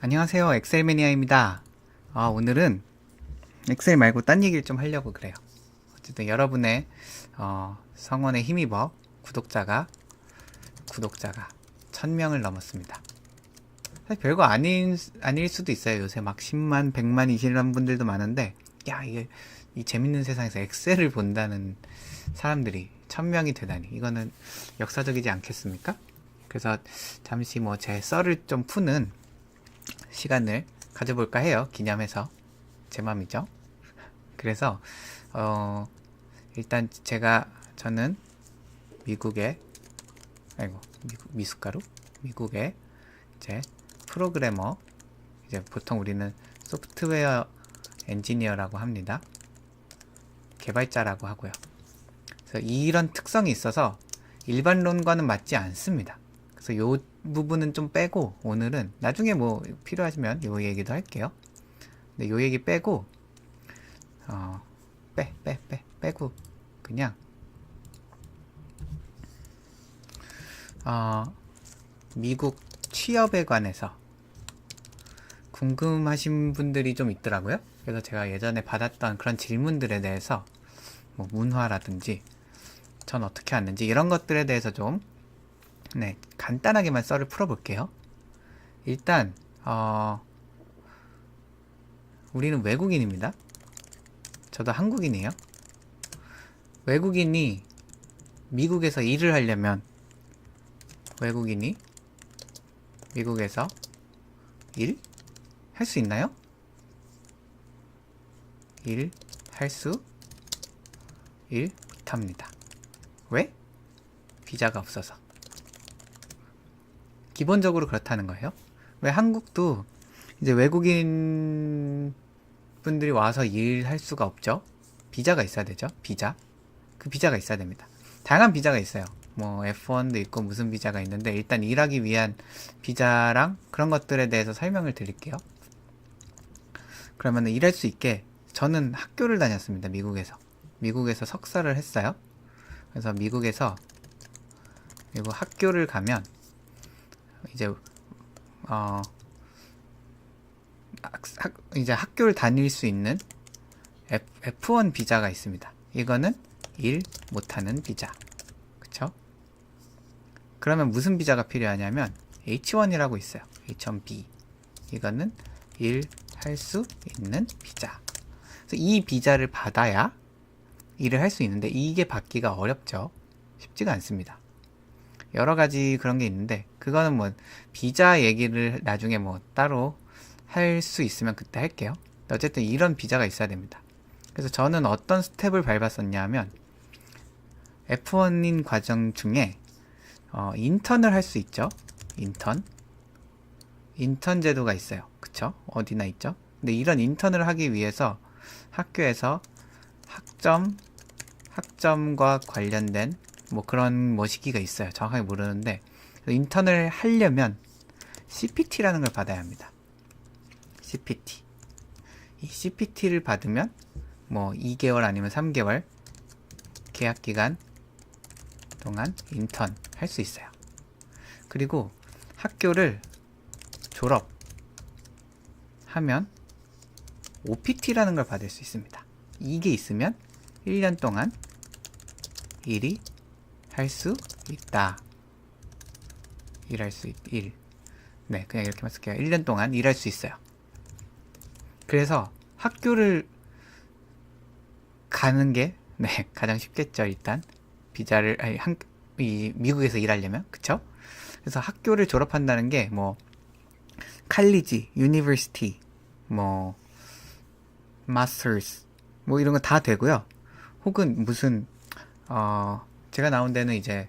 안녕하세요. 엑셀 매니아입니다. 오늘은 엑셀 말고 딴 얘기를 좀 하려고 그래요. 어쨌든 여러분의 성원에 힘입어 구독자가 1000명을 넘었습니다. 사실 별거 아닐 수도 있어요. 요새 막 10만, 100만 이시는 분들도 많은데, 야, 이 재밌는 세상에서 엑셀을 본다는 사람들이 1000명이 되다니. 이거는 역사적이지 않겠습니까? 그래서 잠시 제 썰을 좀 푸는 시간을 가져볼까 해요. 기념해서. 제 맘이죠. 그래서 일단 저는 미국의 미숫가루? 미국의 이제 프로그래머, 이제 보통 우리는 소프트웨어 엔지니어라고 합니다. 개발자라고 하고요. 그래서 이런 특성이 있어서 일반론과는 맞지 않습니다. 그래서 요 부분은 좀 빼고, 오늘은 나중에 필요하시면 요 얘기도 할게요. 근데 요 얘기 빼고 빼고 그냥 미국 취업에 관해서 궁금하신 분들이 좀 있더라고요. 그래서 제가 예전에 받았던 그런 질문들에 대해서 문화라든지 전 어떻게 왔는지 이런 것들에 대해서 좀 간단하게만 썰을 풀어볼게요. 일단 우리는 외국인입니다. 저도 한국인이에요. 외국인이 미국에서 일을 하려면 외국인이 미국에서 일? 할 수 있나요? 일 못합니다. 왜? 비자가 없어서. 기본적으로 그렇다는 거예요. 왜 한국도 이제 외국인 분들이 와서 일할 수가 없죠? 비자가 있어야 되죠? 비자. 그 비자가 있어야 됩니다. 다양한 비자가 있어요. F1도 있고 무슨 비자가 있는데, 일단 일하기 위한 비자랑 그런 것들에 대해서 설명을 드릴게요. 그러면 일할 수 있게 저는 학교를 다녔습니다. 미국에서 석사를 했어요. 그래서 미국 학교를 가면 이제 학교를 다닐 수 있는 F1 비자가 있습니다. 이거는 일 못하는 비자. 그쵸? 그러면 무슨 비자가 필요하냐면 H1이라고 있어요. H1B. 이거는 일 할 수 있는 비자. 그래서 이 비자를 받아야 일을 할 수 있는데, 이게 받기가 어렵죠. 쉽지가 않습니다. 여러 가지 그런 게 있는데, 그거는 비자 얘기를 나중에 따로 할 수 있으면 그때 할게요. 어쨌든 이런 비자가 있어야 됩니다. 그래서 저는 어떤 스텝을 밟았었냐 하면, F1인 과정 중에 인턴을 할 수 있죠. 인턴 제도가 있어요. 그쵸? 어디나 있죠. 근데 이런 인턴을 하기 위해서 학교에서 학점과 관련된 그런 시기가 있어요. 정확하게 모르는데, 인턴을 하려면 CPT라는 걸 받아야 합니다. CPT. 이 CPT를 받으면 2개월 아니면 3개월 계약기간 동안 인턴 할 수 있어요. 그리고 학교를 졸업하면 OPT라는 걸 받을 수 있습니다. 이게 있으면 1년 동안 할 수 있다. 네, 그냥 이렇게만 쓸게요. 1년 동안 일할 수 있어요. 그래서 학교를 가는 게 가장 쉽겠죠. 일단 비자를 미국에서 일하려면, 그쵸? 그래서 학교를 졸업한다는 게 칼리지, 유니버시티, 마스터스 이런 거 다 되고요. 혹은 무슨 제가 나온 데는 이제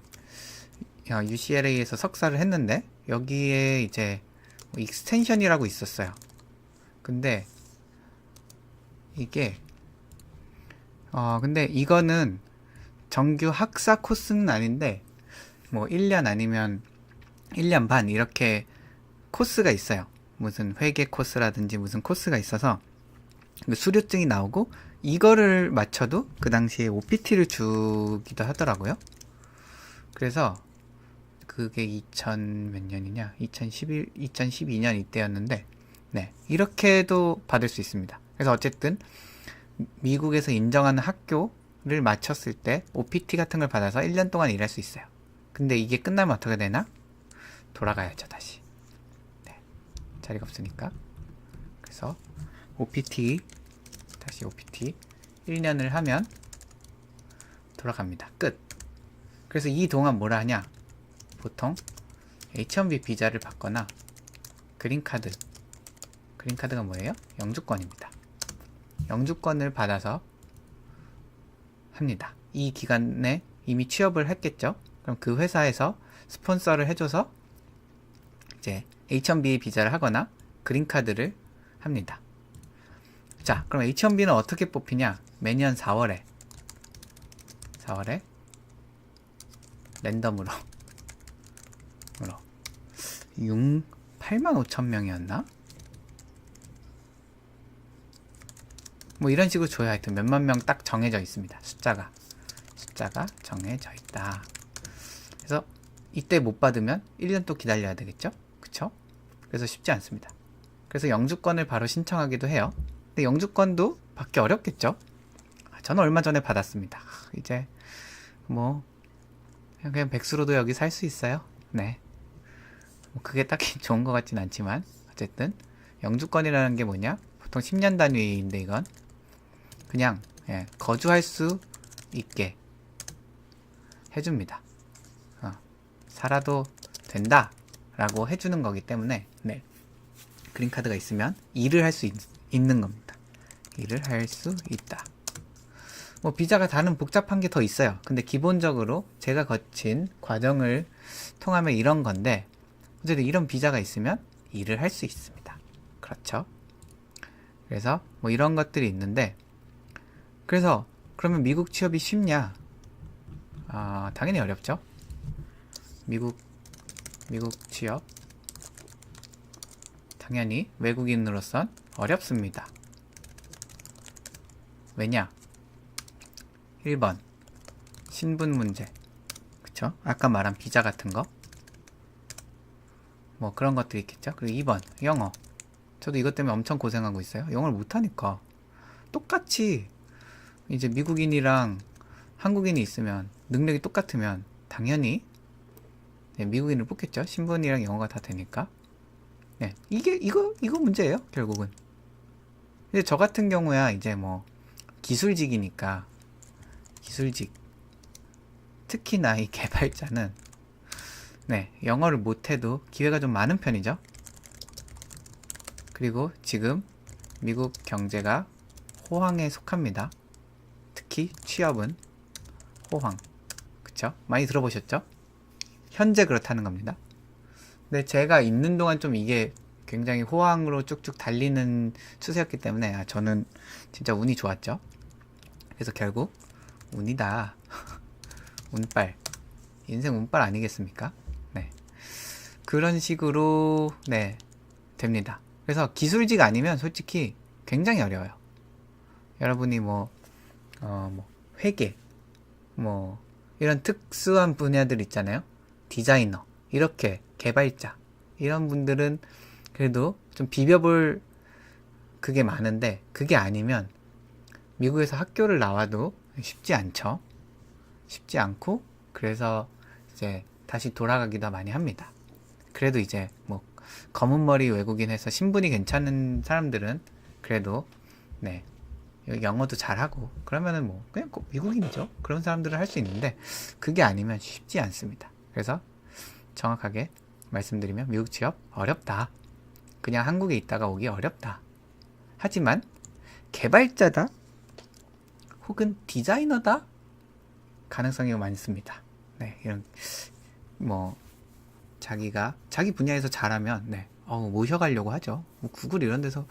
UCLA에서 석사를 했는데, 여기에 이제 익스텐션이라고 있었어요. 근데 이거는 정규 학사 코스는 아닌데 1년 아니면 1년 반 이렇게 코스가 있어요. 무슨 회계 코스라든지 무슨 코스가 있어서 수료증이 나오고, 이거를 맞춰도 그 당시에 OPT를 주기도 하더라고요. 그래서 그게 2000 몇 년이냐? 2012년 이때였는데, 네, 이렇게도 받을 수 있습니다. 그래서 어쨌든 미국에서 인정하는 학교를 마쳤을 때 OPT 같은 걸 받아서 1년 동안 일할 수 있어요. 근데 이게 끝나면 어떻게 되나? 돌아가야죠, 다시. 네, 자리가 없으니까. 그래서 OPT, 다시 OPT 1년을 하면 돌아갑니다. 끝. 그래서 이 동안 뭐라 하냐? 보통 H1B 비자를 받거나 그린카드. 그린카드가 뭐예요? 영주권입니다. 영주권을 받아서 합니다. 이 기간에 이미 취업을 했겠죠? 그럼 그 회사에서 스폰서를 해줘서 이제 H1B 비자를 하거나 그린카드를 합니다. 자, 그럼 H1B는 어떻게 뽑히냐? 매년 4월에 랜덤으로 85,000명이었나? 뭐 이런 식으로 줘야 하여튼 몇만 명 딱 정해져 있습니다. 숫자가 정해져 있다. 그래서 이때 못 받으면 1년 또 기다려야 되겠죠? 그쵸? 그래서 쉽지 않습니다. 그래서 영주권을 바로 신청하기도 해요. 근데 영주권도 받기 어렵겠죠? 저는 얼마 전에 받았습니다. 이제 뭐 그냥 백수로도 여기 살 수 있어요. 네. 뭐 그게 딱히 좋은 것 같진 않지만 어쨌든 영주권이라는 게 뭐냐? 보통 10년 단위인데 이건 그냥 거주할 수 있게 해줍니다. 살아도 된다 라고 해주는 거기 때문에 네. 그린카드가 있으면 일을 할 수 있는 겁니다. 일을 할 수 있다. 뭐 비자가 다른 복잡한 게 더 있어요. 근데 기본적으로 제가 거친 과정을 통하면 이런 건데 어쨌든 이런 비자가 있으면 일을 할 수 있습니다. 그렇죠? 그래서 뭐 이런 것들이 있는데 그래서 그러면 미국 취업이 쉽냐? 당연히 어렵죠. 미국 취업 당연히 외국인으로선 어렵습니다. 왜냐? 1번 신분 문제. 그쵸? 아까 말한 비자 같은 거 뭐 그런 것들이 있겠죠. 그리고 2번 영어. 저도 이것 때문에 엄청 고생하고 있어요. 영어를 못하니까. 똑같이 이제 미국인이랑 한국인이 있으면 능력이 똑같으면 당연히 미국인을 뽑겠죠. 신분이랑 영어가 다 되니까. 네, 이거 문제예요. 결국은. 근데 저 같은 경우야 이제 뭐 기술직이니까 기술직 특히나 이 개발자는 영어를 못해도 기회가 좀 많은 편이죠. 그리고 지금 미국 경제가 호황에 속합니다. 특히 취업은 호황. 그쵸? 많이 들어보셨죠? 현재 그렇다는 겁니다. 근데 제가 있는 동안 좀 이게 굉장히 호황으로 쭉쭉 달리는 추세였기 때문에 저는 진짜 운이 좋았죠. 그래서 결국 운이다. 운빨. 인생 운빨 아니겠습니까? 네. 그런 식으로 됩니다. 그래서 기술직 아니면 솔직히 굉장히 어려워요. 여러분이 뭐 회계 이런 특수한 분야들 있잖아요. 디자이너 이렇게 개발자 이런 분들은 그래도 좀 비벼볼 그게 많은데 그게 아니면 미국에서 학교를 나와도 쉽지 않죠. 쉽지 않고 그래서 이제 다시 돌아가기도 많이 합니다. 그래도 이제 뭐 검은 머리 외국인 해서 신분이 괜찮은 사람들은 그래도 영어도 잘하고 그러면은 뭐 그냥 꼭 미국인이죠. 그런 사람들은 할 수 있는데 그게 아니면 쉽지 않습니다. 그래서 정확하게 말씀드리면 미국 취업 어렵다. 그냥 한국에 있다가 오기 어렵다. 하지만 개발자다 혹은 디자이너다 가능성이 많습니다. 이런 뭐 자기 분야에서 잘하면 모셔가려고 하죠. 뭐 구글 이런 데서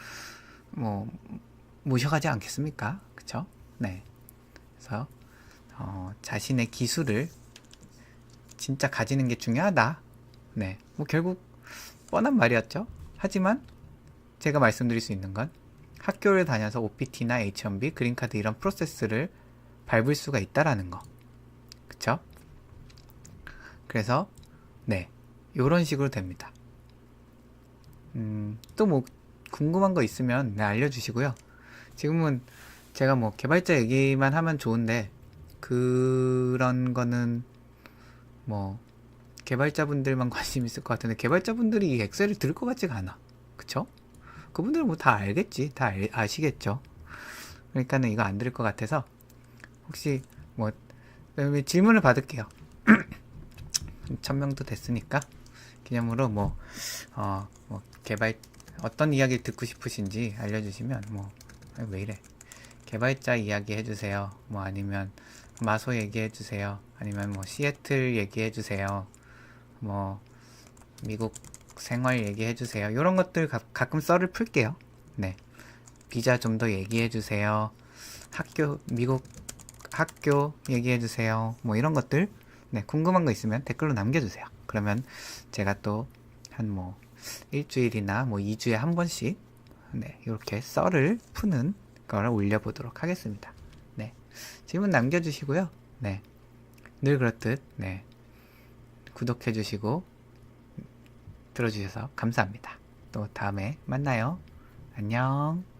뭐 모셔가지 않겠습니까? 그쵸? 그래서 자신의 기술을 진짜 가지는 게 중요하다. 뭐 결국 뻔한 말이었죠. 하지만 제가 말씀드릴 수 있는 건 학교를 다녀서 OPT나 H1B, 그린카드 이런 프로세스를 밟을 수가 있다라는 거. 그쵸? 그래서 요런 식으로 됩니다. 또 뭐 궁금한 거 있으면 네, 알려주시고요. 지금은 제가 뭐 개발자 얘기만 하면 좋은데 그런 거는 뭐 개발자분들만 관심 있을 것 같은데 개발자분들이 이 엑셀을 들을 것 같지가 않아. 그쵸? 그분들은 뭐 다 알겠지. 다 아시겠죠. 그러니까는 이거 안 들을 것 같아서 혹시 뭐 질문을 받을게요. 1000명도 됐으니까 기념으로 뭐 개발 어떤 이야기를 듣고 싶으신지 알려주시면 왜 이래 개발자 이야기 해주세요. 뭐 아니면 마소 얘기해 주세요. 아니면 뭐 시애틀 얘기해 주세요. 뭐 미국 생활 얘기해 주세요. 이런 것들 가끔 썰을 풀게요. 네, 비자 좀 더 얘기해 주세요. 미국 학교 얘기해 주세요. 뭐 이런 것들 네, 궁금한 거 있으면 댓글로 남겨주세요. 그러면 제가 또 한 뭐 일주일이나 뭐 2주에 한 번씩 네, 이렇게 썰을 푸는 걸 올려보도록 하겠습니다. 네, 질문 남겨주시고요. 네, 늘 그렇듯 네, 구독해주시고 들어주셔서 감사합니다. 또 다음에 만나요. 안녕.